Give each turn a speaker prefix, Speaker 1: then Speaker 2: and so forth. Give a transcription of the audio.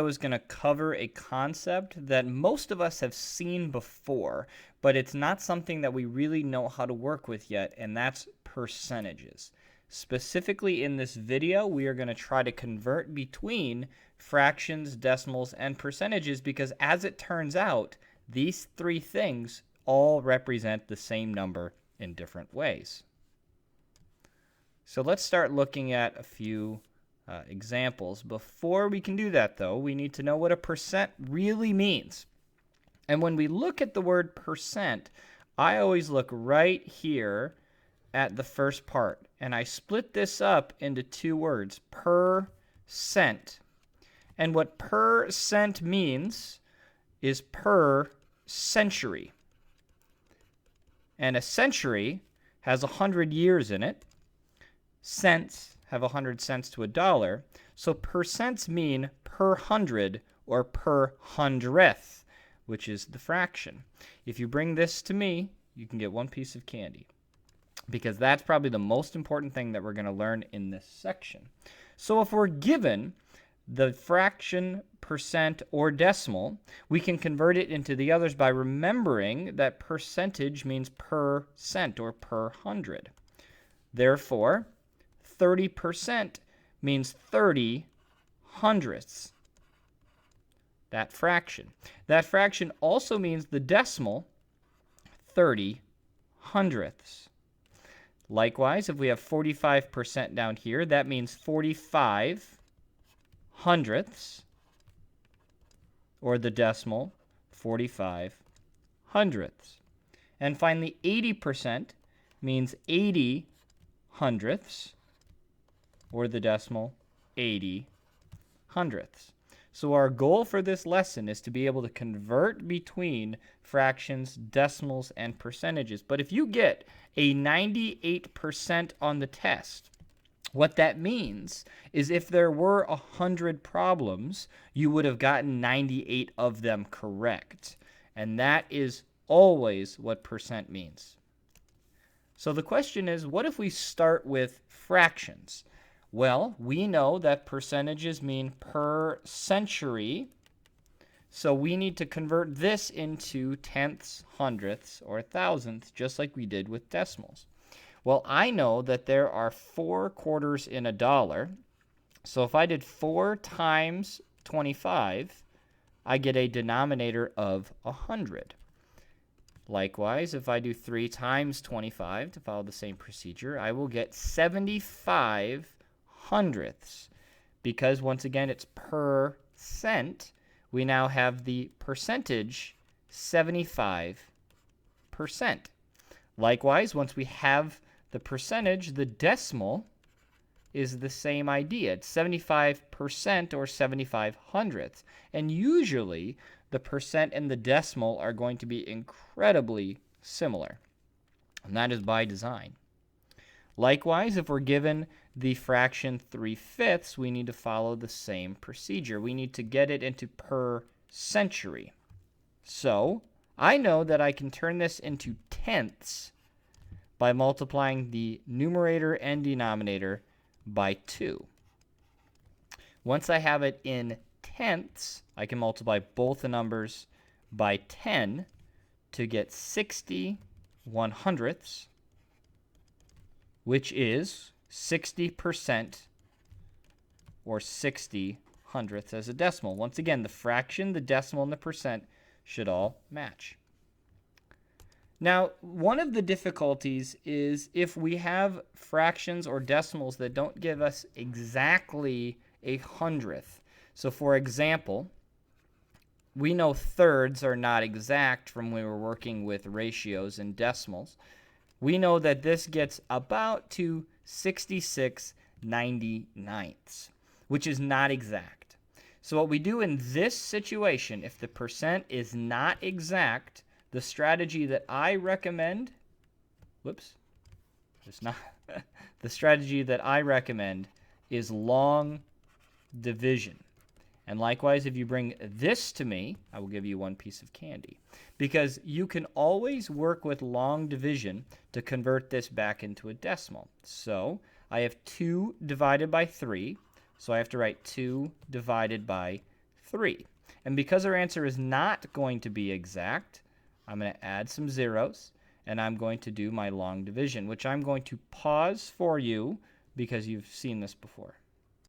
Speaker 1: is going to cover a concept that most of us have seen before, but it's not something that we really know how to work with yet, and that's percentages. Specifically in this video, we are going to try to convert between fractions, decimals, and percentages because as it turns out, these three things all represent the same number in different ways. So let's start looking at a few examples. Before we can do that, though, we need to know what a percent really means. And when we look at the word percent, I always look right here at the first part, and I split this up into two words, per cent. And what per cent means is per century. And a century has 100 years in it. Cents have 100 cents to a dollar, so percents mean per hundred or per hundredth, which is the fraction. If you bring this to me, you can get one piece of candy, because that's probably the most important thing that we're going to learn in this section. So if we're given the fraction, percent, or decimal, we can convert it into the others by remembering that percentage means per cent or per hundred. Therefore, 30% means 30 hundredths. That fraction. That fraction also means the decimal, 30 hundredths. Likewise, if we have 45% down here, that means 45 hundredths, or the decimal, 45 hundredths. And finally, 80% means 80 hundredths, or the decimal, 80 hundredths. So our goal for this lesson is to be able to convert between fractions, decimals, and percentages. But if you get a 98% on the test, what that means is if there were 100 problems, you would have gotten 98 of them correct. And that is always what percent means. So the question is, what if we start with fractions? Well, we know that percentages mean per century, so we need to convert this into tenths, hundredths, or thousandths, just like we did with decimals. Well, I know that there are 4 quarters in a dollar, so if I did 4 times 25, I get a denominator of 100. Likewise, if I do 3 times 25 to follow the same procedure, I will get 75 hundredths. Because once again, it's per cent, we now have the percentage 75%. Likewise, once we have the percentage, the decimal is the same idea. It's 75% or 75 hundredths. And usually, the percent and the decimal are going to be incredibly similar. And that is by design. Likewise, if we're given the fraction 3/5, we need to follow the same procedure. We need to get it into per century. So, I know that I can turn this into tenths by multiplying the numerator and denominator by 2. Once I have it in tenths, I can multiply both the numbers by 10 to get 60 100ths, which is 60% or 60 hundredths as a decimal. Once again, the fraction, the decimal, and the percent should all match. Now, one of the difficulties is if we have fractions or decimals that don't give us exactly a hundredth. So for example, we know thirds are not exact from when we're working with ratios and decimals. We know that this gets about to 66/99ths, which is not exact. So what we do in this situation, if the percent is not exact, the strategy that I recommend, the strategy that I recommend is long division. And likewise, if you bring this to me, I will give you one piece of candy. Because you can always work with long division to convert this back into a decimal. So I have 2 divided by 3. So I have to write 2 divided by 3. And because our answer is not going to be exact, I'm going to add some zeros, and I'm going to do my long division, which I'm going to pause for you because you've seen this before.